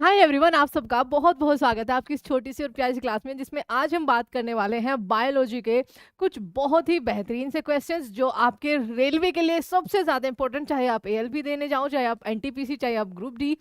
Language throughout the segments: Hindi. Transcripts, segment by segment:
हाय एवरीवन, आप सबका बहुत बहुत स्वागत है आपकी इस छोटी सी और प्यारी सी क्लास में, जिसमें आज हम बात करने वाले हैं बायोलॉजी के कुछ बहुत ही बेहतरीन से क्वेश्चंस जो आपके रेलवे के लिए सबसे ज़्यादा इंपॉर्टेंट, चाहे आप एएलपी देने जाओ, चाहे आप एनटीपीसी, चाहे आप ग्रुप डी,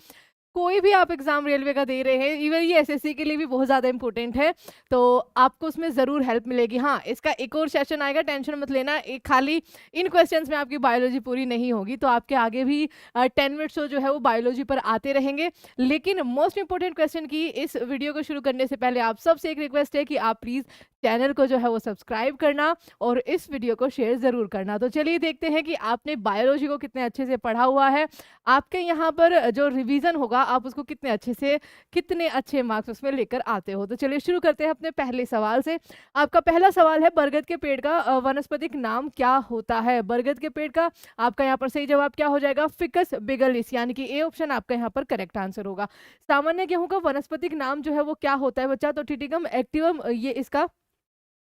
कोई भी आप एग्जाम रेलवे का दे रहे हैं, इवन ये एसएससी के लिए भी बहुत ज़्यादा इंपॉर्टेंट है। तो आपको उसमें ज़रूर हेल्प मिलेगी। हाँ, इसका एक और सेशन आएगा, टेंशन मत लेना। एक खाली इन क्वेश्चंस में आपकी बायोलॉजी पूरी नहीं होगी, तो आपके आगे भी 10 मिनट्स जो है वो बायोलॉजी पर आते रहेंगे। लेकिन मोस्ट इंपॉर्टेंट क्वेश्चन की इस वीडियो को शुरू करने से पहले आप सबसे एक रिक्वेस्ट है कि आप प्लीज़ चैनल को जो है वो सब्सक्राइब करना और इस वीडियो को शेयर ज़रूर करना। तो चलिए देखते हैं कि आपने बायोलॉजी को कितने अच्छे से पढ़ा हुआ है। आपके यहाँ पर जो रिवीजन होगा आप उसको कितने अच्छे से, कितने अच्छे मार्क्स उसमें लेकर आते हो। तो चलिए शुरू करते हैं अपने पहले सवाल से। आपका पहला सवाल है, बरगद के पेड़ का वनस्पतिक नाम क्या होता है? बरगद के पेड़ का आपका यहाँ पर सही जवाब क्या हो जाएगा? फिकस बिगलिस, यानी कि ए ऑप्शन आपका यहाँ पर करेक्ट आंसर होगा। सामान्य गेहूं का वनस्पतिक नाम जो है वो क्या होता है बच्चा? तो टिटिकम एक्टिवम, ये इसका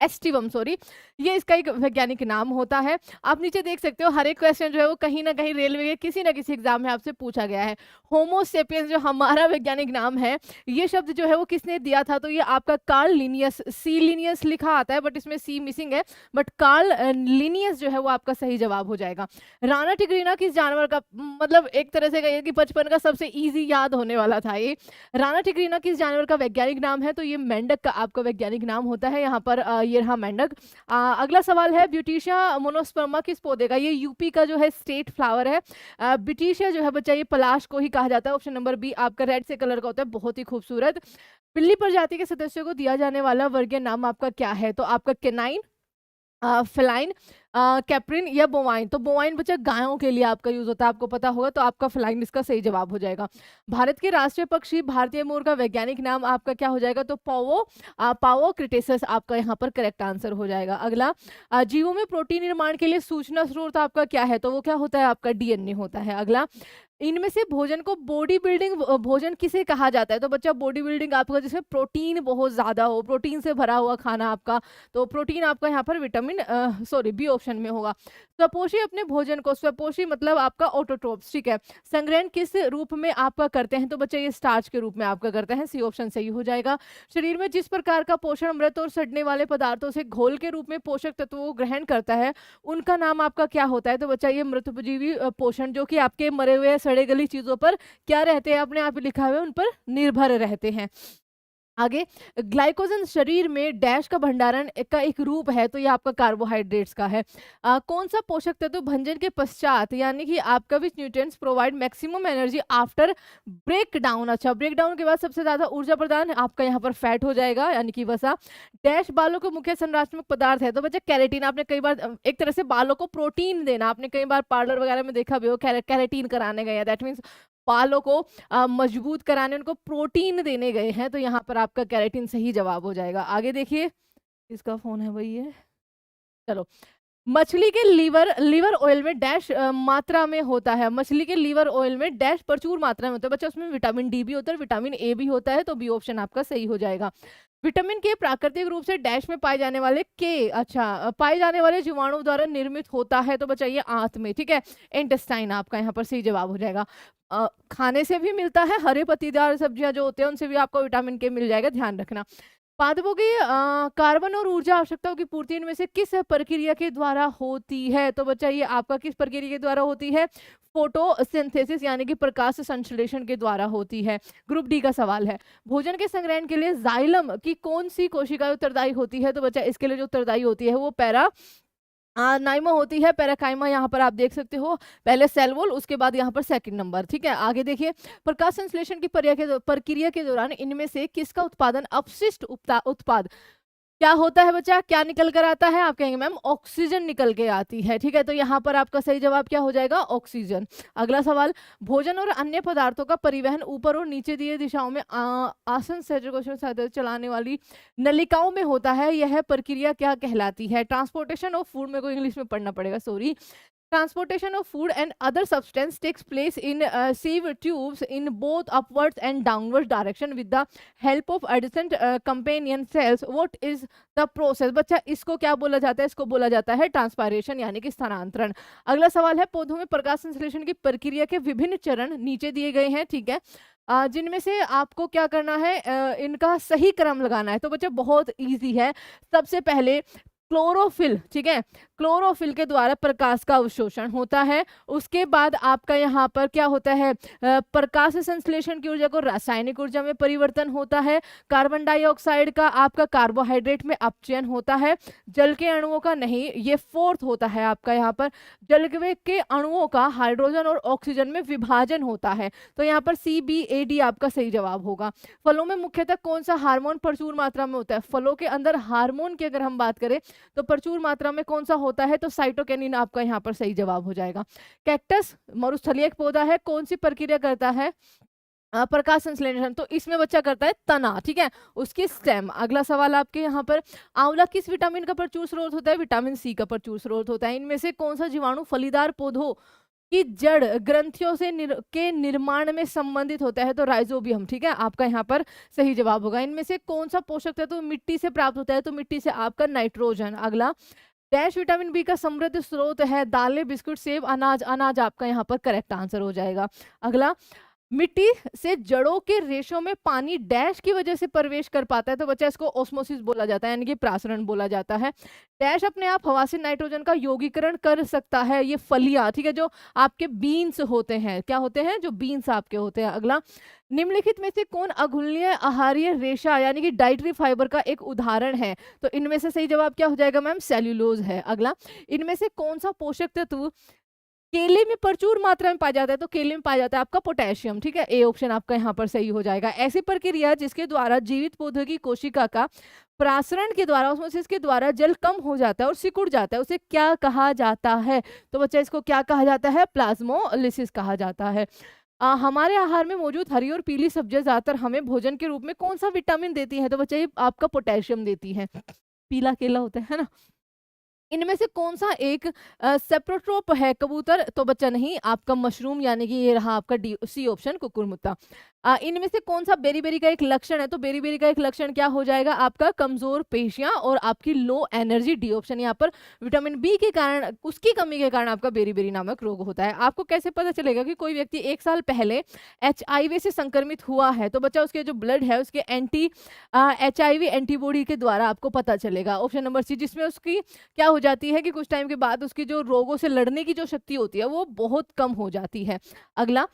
एस्टिवम, सॉरी, ये इसका एक वैज्ञानिक नाम होता है। आप नीचे देख सकते हो, हर एक क्वेश्चन जो है वो कहीं ना कहीं रेलवे के किसी ना किसी एग्जाम में आपसे पूछा गया है। होमोसेपियंस जो हमारा वैज्ञानिक नाम है, ये शब्द जो है वो किसने दिया था? तो ये आपका कार्ल लिनियस, सी लिनियस लिखा आता है बट इसमें सी मिसिंग है, बट कार्ल लिनियस जो है वो आपका सही जवाब हो जाएगा। राणा टिग्रीना किस जानवर का, मतलब एक तरह से कहिए कि बचपन का सबसे ईजी याद होने वाला था ये। राणा टिग्रीना किस जानवर का वैज्ञानिक नाम है? तो ये मेंढक का आपका वैज्ञानिक नाम होता है यहाँ पर, ये रहा मेंढक। अगला सवाल है, ब्यूटिशिया मोनोस्पर्मा किस पौधे का? ये यूपी का जो है स्टेट फ्लावर है। ब्यूटिशिया जो है बच्चा ये पलाश को ही कहा जाता है। ऑप्शन नंबर बी आपका रेड से कलर का होता है, बहुत ही खूबसूरत। बिल्ली प्रजाति के सदस्यों को दिया जाने वाला वर्गीय नाम आपका क्या है? तो आपका केनाइन, फेलाइन, कैप्रिन या बोवाइन। तो बोवाइन बच्चा गायों के लिए आपका यूज होता है, आपको पता होगा, तो आपका फेलाइन इसका सही जवाब हो जाएगा। भारत के राष्ट्रीय पक्षी भारतीय मोर का वैज्ञानिक नाम आपका क्या हो जाएगा? तो पावो क्रिटेसस आपका यहाँ पर करेक्ट आंसर हो जाएगा। अगला, जीवों में प्रोटीन निर्माण के लिए सूचना स्रोत आपका क्या है? तो वो क्या होता है? आपका डीएनए होता है। अगला, इनमें से भोजन को बॉडी बिल्डिंग भोजन किसे कहा जाता है? तो बच्चा बॉडी बिल्डिंग आपका जिसमें प्रोटीन बहुत ज्यादा हो, प्रोटीन से भरा हुआ खाना आपका, तो प्रोटीन आपका यहाँ पर विटामिन, सॉरी, बी ऑप्शन में होगा। स्वपोषी अपने भोजन को, स्वपोषी मतलब आपका ऑटोट्रोप्स, ठीक है, संग्रहण किस रूप में आपका करते हैं? तो बच्चा ये स्टार्च के रूप में आपका करते हैं, सी ऑप्शन सही हो जाएगा। शरीर में जिस प्रकार का पोषण मृत और सड़ने वाले पदार्थों से घोल के रूप में पोषक तत्वों को ग्रहण करता है, उनका नाम आपका क्या होता है? तो बच्चा ये मृतोपजीवी पोषण, जो कि आपके मरे हुए सड़े गली चीजों पर क्या रहते हैं, अपने आप ही लिखा हुआ है, उन पर निर्भर रहते हैं। आगे, ग्लाइकोजन शरीर में डैश का भंडारण का एक रूप है, तो ये आपका कार्बोहाइड्रेट्स का है। कौन सा पोषक तत्व भंजन के पश्चात, यानी कि आपका which nutrients provide maximum energy after break down? अच्छा, ब्रेक डाउन के बाद सबसे ज्यादा ऊर्जा प्रदान आपका यहाँ पर फैट हो जाएगा, यानी कि वसा। डैश बालों का मुख्य संरचनात्मक पदार्थ है? तो बच्चा कैरेटीन। आपने कई बार एक तरह से बालों को प्रोटीन देना, आपने कई बार पार्लर वगैरह में देखा भी हो, कैरेटीन कराने गए हैं, दैट मीन्स बालों को मजबूत कराने, उनको प्रोटीन देने गए हैं, तो यहाँ पर आपका कैरेटिन सही जवाब हो जाएगा। आगे देखिए, इसका फोन है वही है, चलो। मछली के लीवर ऑयल में डैश मात्रा में होता है? मछली के लीवर ऑयल में डैश प्रचुर मात्रा में होता है बच्चा, उसमें विटामिन डी भी होता है, विटामिन ए भी होता है, तो बी ऑप्शन आपका सही हो जाएगा। विटामिन के प्राकृतिक रूप से डैश में पाए जाने वाले पाए जाने वाले जीवाणु द्वारा निर्मित होता है? तो बच्चा ये आंत में, ठीक है, इंटेस्टाइन आपका यहाँ पर सही जवाब हो जाएगा। खाने से भी मिलता है, हरे पत्तीदार सब्जियां जो होते हैं उनसे भी आपको विटामिन के मिल जाएगा, ध्यान रखना। पादपों की कार्बन और ऊर्जा आवश्यकताओं की पूर्ति इनमें से किस प्रक्रिया के द्वारा होती है? तो बच्चा ये आपका किस प्रक्रिया के द्वारा होती है? फोटोसिंथेसिस, यानी कि प्रकाश संश्लेषण के द्वारा होती है। ग्रुप डी का सवाल है, भोजन के संग्रहण के लिए जाइलम की कौन सी कोशिका उत्तरदायी होती है? तो बच्चा इसके लिए जो उत्तरदायी होती है वो नाइमा होती है, पैराकाइमा यहाँ पर आप देख सकते हो, पहले सेल वॉल, उसके बाद यहाँ पर सेकंड नंबर, ठीक है। आगे देखिए, प्रकाश संश्लेषण की प्रक्रिया के दौरान इनमें से किसका उत्पादन अपशिष्ट उत्पाद क्या होता है? बच्चा क्या निकल कर आता है? आप कहेंगे मैम ऑक्सीजन निकल के आती है, ठीक है, तो यहाँ पर आपका सही जवाब क्या हो जाएगा? ऑक्सीजन। अगला सवाल, भोजन और अन्य पदार्थों का परिवहन ऊपर और नीचे दिए दिशाओं में आसन सहज चलाने वाली नलिकाओं में होता है, यह प्रक्रिया क्या कहलाती है? ट्रांसपोर्टेशन ऑफ फूड, मेरे को इंग्लिश में पढ़ना पड़ेगा, sorry. Transportation of food and other substance takes place in sieve tubes in both upwards and downwards direction with the help of adjacent companion cells. What is the process? बच्चा इसको क्या बोला जाता है? इसको बोला जाता है ट्रांसपायरेशन, यानी कि स्थानांतरण। अगला सवाल है, पौधों में प्रकाश संश्लेषण की प्रक्रिया के विभिन्न चरण नीचे दिए गए हैं, ठीक है। जिनमें से आपको क्या करना है, इनका सही क्रम लगाना है। तो बच्चे बहुत इजी है। सबसे पहले क्लोरोफिल, ठीक है, क्लोरोफिल के द्वारा प्रकाश का अवशोषण होता है। उसके बाद आपका यहाँ पर क्या होता है, प्रकाश संश्लेषण की ऊर्जा को रासायनिक ऊर्जा में परिवर्तन होता है। कार्बन डाइऑक्साइड का आपका कार्बोहाइड्रेट में अपचयन होता है, जल के अणुओं का नहीं। ये फोर्थ होता है आपका यहाँ पर, जल के अणुओं का हाइड्रोजन और ऑक्सीजन में विभाजन होता है। तो यहाँ पर CBAD आपका सही जवाब होगा। फलों में मुख्यतः कौन सा हार्मोन प्रचुर मात्रा में होता है? फलों के अंदर हार्मोन की अगर हम बात करें तो प्रचुर मात्रा में कौन सा होता है? तो साइटोकिनिन आपका यहाँ पर सही जवाब हो जाएगा। कैक्टस मरुस्थलीय एक पौधा है, कौन सी प्रक्रिया करता है? प्रकाश संश्लेषण। तो इसमें बच्चा करता है तना, ठीक है, उसकी स्टेम। अगला सवाल आपके यहाँ पर, आंवला किस विटामिन का प्रचुर स्रोत होता है? विटामिन C का प्रचुर स्रोत होता है। इनमें से कौन सा जीवाणु फलीदार पौधों की जड़ ग्रंथियों से के निर्माण में संबंधित होता है? तो राइजोबियम, ठीक है, आपका यहाँ पर सही जवाब होगा। इनमें से कौन सा पोषक तत्व तो मिट्टी से प्राप्त होता है? तो मिट्टी से आपका नाइट्रोजन। अगला, डैश विटामिन बी का समृद्ध स्रोत है? दालें, बिस्कुट, सेब, अनाज। अनाज आपका यहाँ पर करेक्ट आंसर हो जाएगा। अगला, मिट्टी से जड़ों के रेशों में पानी डैश की वजह से प्रवेश कर पाता है? तो बच्चा इसको ओस्मोसिस बोला जाता है, यानी कि प्रासरण बोला जाता है। डैश अपने आप हवा से नाइट्रोजन का यौगीकरण कर सकता है? ये फलियां, ठीक है, जो आपके बीन्स होते हैं। क्या होते हैं? जो बीन्स आपके होते हैं। अगला, निम्नलिखित में से कौन अघुलनीय आहारीय रेशा यानी कि डाइटरी फाइबर का एक उदाहरण है? तो इनमें से सही जवाब क्या हो जाएगा मैम? सेल्यूलोज है। अगला, इनमें से कौन सा पोषक तत्व केले में प्रचुर मात्रा में पाया जाता है? तो केले में पाया जाता है आपका पोटेशियम, ठीक है, ए ऑप्शन आपका यहाँ पर सही हो जाएगा। ऐसी प्रक्रिया जिसके द्वारा जीवित पौधे की कोशिका का प्रासरण के द्वारा, ऑस्मोसिस के द्वारा जल कम हो जाता है और सिकुड़ जाता है, उसे क्या कहा जाता है? तो बच्चा इसको क्या कहा जाता है? प्लाज्मोलिसिस कहा जाता है। हमारे आहार में मौजूद हरी और पीली सब्जियां ज्यादातर हमें भोजन के रूप में कौन सा विटामिन देती है? तो बच्चा ये आपका पोटेशियम देती है। पीला केला होता है ना। इनमें से कौन सा एक सेप्रोट्रोप है? कबूतर? तो बच्चा नहीं, आपका मशरूम, यानी कि ये रहा आपका C ऑप्शन, कुकुरमुत्ता। इनमें से कौन सा बेरी का एक लक्षण है? तो बेरी का एक लक्षण क्या हो जाएगा आपका? कमजोर पेशियां और आपकी लो एनर्जी, D ऑप्शन। यहाँ पर विटामिन बी के कारण, उसकी कमी के कारण आपका बेरी नामक रोग होता है। आपको कैसे पता चलेगा कि कोई व्यक्ति 1 साल पहले HIV से संक्रमित हुआ है? तो बच्चा उसके जो ब्लड है उसके HIV एंटीबॉडी के द्वारा आपको पता चलेगा। ऑप्शन नंबर C, जिसमें उसकी क्या हो जाती है कि कुछ टाइम के बाद उसकी जो रोगों से लड़ने की जो शक्ति होती है वो बहुत कम हो जाती है। अगला,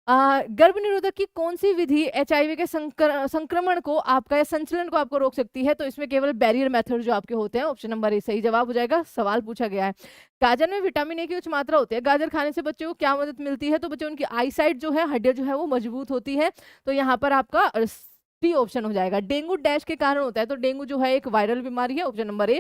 गर्भ निरोधक की कौन सी विधि HIV के संक्रमण को आपका या संचलन को आपको रोक सकती है? तो इसमें केवल बैरियर मेथड जो आपके होते हैं। ऑप्शन नंबर A सही जवाब हो जाएगा। सवाल पूछा गया है, गाजर में विटामिन A की उच्च मात्रा होती है, गाजर खाने से बच्चों को क्या मदद मिलती है? तो बच्चों उनकी आई साइट जो है, हड्डियां जो है वो मजबूत होती है। तो यहाँ पर आपका B ऑप्शन हो जाएगा। डेंगू डैश के कारण होता है? तो डेंगू जो है एक वायरल बीमारी है। ऑप्शन नंबर A,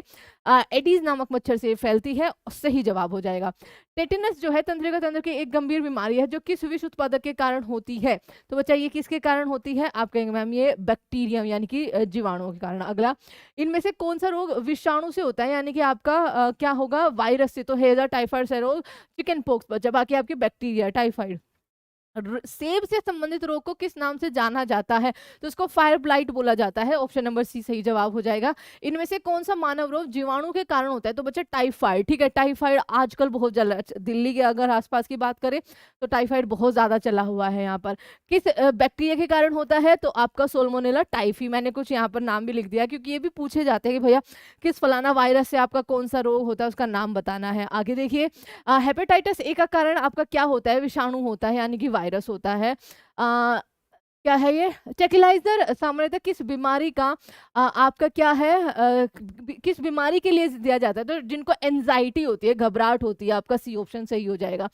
एडीज नामक मच्छर से फैलती है। सही जवाब हो जाएगा। टेटेनस जो है तंत्रिका तंत्र की एक गंभीर बीमारी है जो किस विष उत्पादक के कारण होती है? तो बच्चा ये किसके कारण होती है? आप कहेंगे मैम ये बैक्टीरियम यानी कि जीवाणुओं के कारण। अगला, इनमें से कौन सा रोग विषाणु से होता है? यानी कि आपका क्या होगा? वायरस से। तो हेजा, टाइफाइड, सेरोज, चिकन पॉक्स। बच्चा बाकी आपके बैक्टीरिया, टाइफाइड। सेब से संबंधित रोग को किस नाम से जाना जाता है? तो इसको फायर ब्लाइट बोला जाता है। ऑप्शन नंबर C सही जवाब हो जाएगा। इनमें से कौन सा मानव रोग जीवाणु के कारण होता है? तो बच्चा टाइफाइड, ठीक है, टाइफाइड आजकल बहुत चला, दिल्ली के अगर आसपास की बात करें तो टाइफाइड बहुत ज्यादा चला हुआ है। यहाँ पर किस बैक्टीरिया के कारण होता है? तो आपका सोल्मोनेला टाइफी। मैंने कुछ यहाँ पर नाम भी लिख दिया क्योंकि ये भी पूछे जाते हैं कि भैया किस फलाना वायरस से आपका कौन सा रोग होता है, उसका नाम बताना है। आगे देखिए, हेपेटाइटिस A का कारण आपका क्या होता है? विषाणु होता है, यानी कि वायरस होता है। क्या है ये? ट्रैंक्विलाइजर सामान्यतः किस बीमारी का आपका क्या है, किस बीमारी के लिए दिया जाता है? तो जिनको एंजाइटी होती है, घबराहट होती है, आपका C ऑप्शन सही हो जाएगा।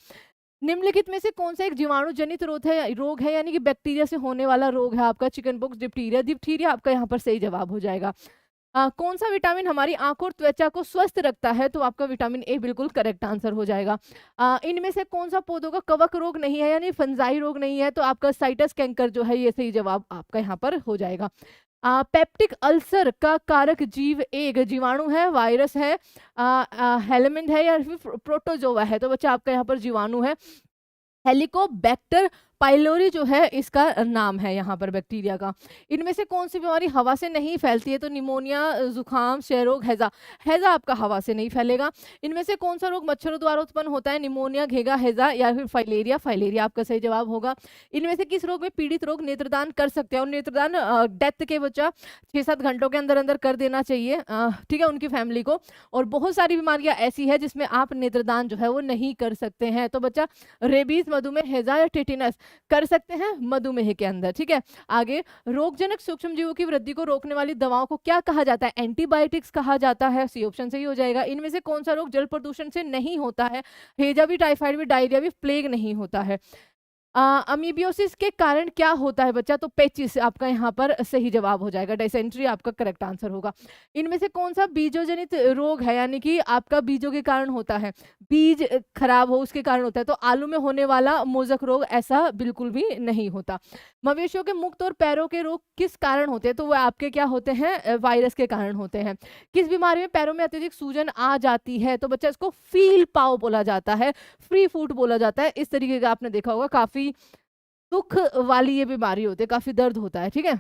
निम्नलिखित में से कौन सा एक जीवाणु जनित रोग है, यानी कि बैक्टीरिया से होने वाला रोग है आपका? Chicken pox, diphtheria. डिप्थीरिया आपका यहाँ पर सही जवाब हो जाएगा। कौन सा विटामिन हमारी आंख और त्वचा को स्वस्थ रखता है? तो आपका विटामिन A बिल्कुल करेक्ट आंसर हो जाएगा। इनमें से कौन सा पौधों का कवक रोग नहीं है, यानी फंजाई रोग नहीं है? तो आपका साइटस कैंकर जो है ये सही जवाब आपका यहाँ पर हो जाएगा। पेप्टिक अल्सर का कारक जीव एक जीवाणु है, वायरस है, हेलमिंथ है या फिर प्रोटोजोआ है? तो बच्चा आपका यहाँ पर जीवाणु है। हेलिकोबैक्टर पाइलोरी जो है इसका नाम है यहाँ पर बैक्टीरिया का। इनमें से कौन सी बीमारी हवा से नहीं फैलती है? तो निमोनिया, जुकाम, क्षय रोग, हैजा। हैजा आपका हवा से नहीं फैलेगा। इनमें से कौन सा रोग मच्छरों द्वारा उत्पन्न होता है? निमोनिया, घेगा, हैजा या फिर फाइलेरिया। फाइलेरिया आपका सही जवाब होगा। इनमें से किस रोग में पीड़ित रोग नेत्रदान कर सकते हैं? और नेत्रदान डेथ के बच्चा 6-7 घंटों के अंदर अंदर कर देना चाहिए, ठीक है, उनकी फैमिली को। और बहुत सारी बीमारियां ऐसी है जिसमें आप नेत्रदान जो है वो नहीं कर सकते हैं। तो बच्चा रेबीज, मधुमेह, हैजा या टेटिनस कर सकते हैं मधुमेह के अंदर, ठीक है। आगे, रोगजनक सूक्ष्म जीवों की वृद्धि को रोकने वाली दवाओं को क्या कहा जाता है? एंटीबायोटिक्स कहा जाता है। सी ऑप्शन सही हो जाएगा। इनमें से कौन सा रोग जल प्रदूषण से नहीं होता है? हैजा भी, टाइफाइड भी, डायरिया भी, प्लेग नहीं होता है। अमीबियोसिस के कारण क्या होता है बच्चा? तो पेचिस आपका यहाँ पर सही जवाब हो जाएगा। डायसेंट्री आपका करेक्ट आंसर होगा। इनमें से कौन सा बीजोजनित रोग है, यानी कि आपका बीजों के कारण होता है? बीज खराब हो उसके कारण होता है। तो आलू में होने वाला मोजक रोग ऐसा बिल्कुल भी नहीं होता। मवेशियों के मुक्त और पैरों के रोग किस कारण होते हैं? तो वो आपके क्या होते हैं? वायरस के कारण होते हैं। किस बीमारी में पैरों में अत्यधिक सूजन आ जाती है? तो बच्चा इसको फील पाव बोला जाता है, फ्री फूट बोला जाता है। इस तरीके का आपने देखा होगा, काफी दुख वाली ये बीमारी होती है, काफी दर्द होता है, ठीक है।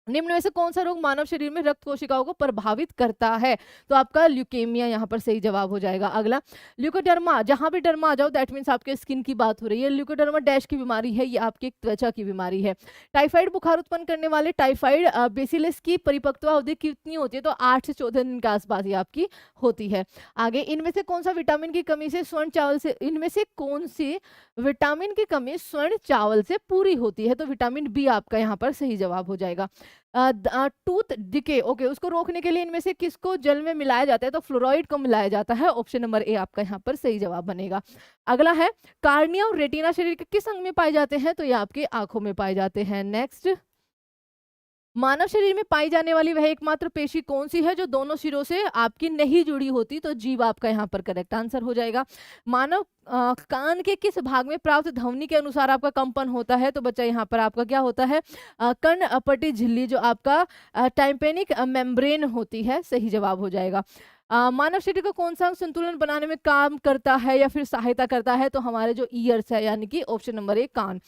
निम्न में से कौन सा रोग मानव शरीर में रक्त कोशिकाओं को प्रभावित करता है? तो आपका ल्यूकेमिया यहाँ पर सही जवाब हो जाएगा। अगला, ल्यूकोडर्मा, जहां भी डर्मा आ जाओ दैट मीन्स आपके स्किन की बात हो रही है। ल्यूकोडर्मा डैश की बीमारी है, ये आपकी त्वचा की बीमारी है। टाइफाइड बुखार उत्पन्न करने वाले टाइफाइड बेसिलस की परिपक्वता अवधि कितनी होती है? तो 8 से 14 दिन के आसपास ये आपकी होती है। आगे, इनमें से कौन सा विटामिन की कमी से स्वर्ण चावल से, इनमें से कौन सी विटामिन की कमी स्वर्ण चावल से पूरी होती है? तो विटामिन बी आपका यहाँ पर सही जवाब हो जाएगा। टूथ डिके, ओके, उसको रोकने के लिए इनमें से किसको जल में मिलाया जाता है? तो फ्लोराइड को मिलाया जाता है। ऑप्शन नंबर ए आपका यहाँ पर सही जवाब बनेगा। अगला है, कार्निया और रेटिना शरीर के किस अंग में पाए जाते हैं? तो ये आपके आंखों में पाए जाते हैं। नेक्स्ट, मानव शरीर में पाई जाने वाली वह एकमात्र पेशी कौन सी है जो दोनों सिरों से आपकी नहीं जुड़ी होती? तो जीभ आपका यहाँ पर करेक्ट आंसर हो जाएगा। मानव कान के किस भाग में प्राप्त ध्वनि के अनुसार आपका कंपन होता है? तो बच्चा यहाँ पर आपका क्या होता है? कर्णपटी झिल्ली जो आपका टाइम्पेनिक मेम्ब्रेन होती है, सही जवाब हो जाएगा। मानव शरीर का कौन सा अंग संतुलन बनाने में काम करता है या फिर सहायता करता है? तो हमारे जो ईयर्स है, यानी कि ऑप्शन नंबर ए कान।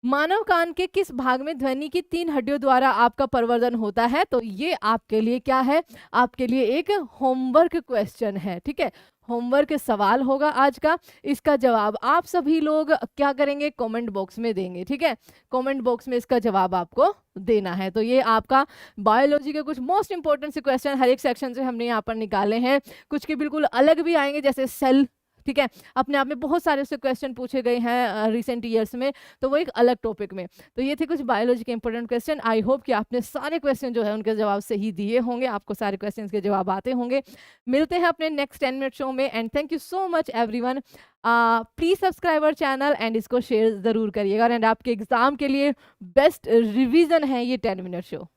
मानव कान के किस भाग में ध्वनि की 3 हड्डियों द्वारा आपका प्रवर्धन होता है? तो ये आपके लिए क्या है? आपके लिए एक होमवर्क क्वेश्चन है, ठीक है। होमवर्क सवाल होगा आज का। इसका जवाब आप सभी लोग क्या करेंगे? कमेंट बॉक्स में देंगे, ठीक है। कमेंट बॉक्स में इसका जवाब आपको देना है। तो ये आपका बायोलॉजी के कुछ मोस्ट इंपॉर्टेंट से क्वेश्चन हर एक सेक्शन से हमने यहाँ पर निकाले हैं। कुछ के बिल्कुल अलग भी आएंगे, जैसे सेल, ठीक है, अपने आप में बहुत सारे उससे क्वेश्चन पूछे गए हैं रिसेंट ईयर्स में, तो वो एक अलग टॉपिक में। तो ये थे कुछ बायोलॉजी के इंपॉर्टेंट क्वेश्चन। आई होप कि आपने सारे क्वेश्चन जो है उनके जवाब सही दिए होंगे, आपको सारे क्वेश्चंस के जवाब आते होंगे। मिलते हैं अपने नेक्स्ट 10 मिनट शो में, and thank you so much everyone. Please subscribe our channel and इसको शेयर जरूर करिएगा। एंड आपके एग्जाम के लिए बेस्ट रिवीजन है ये 10 मिनट शो।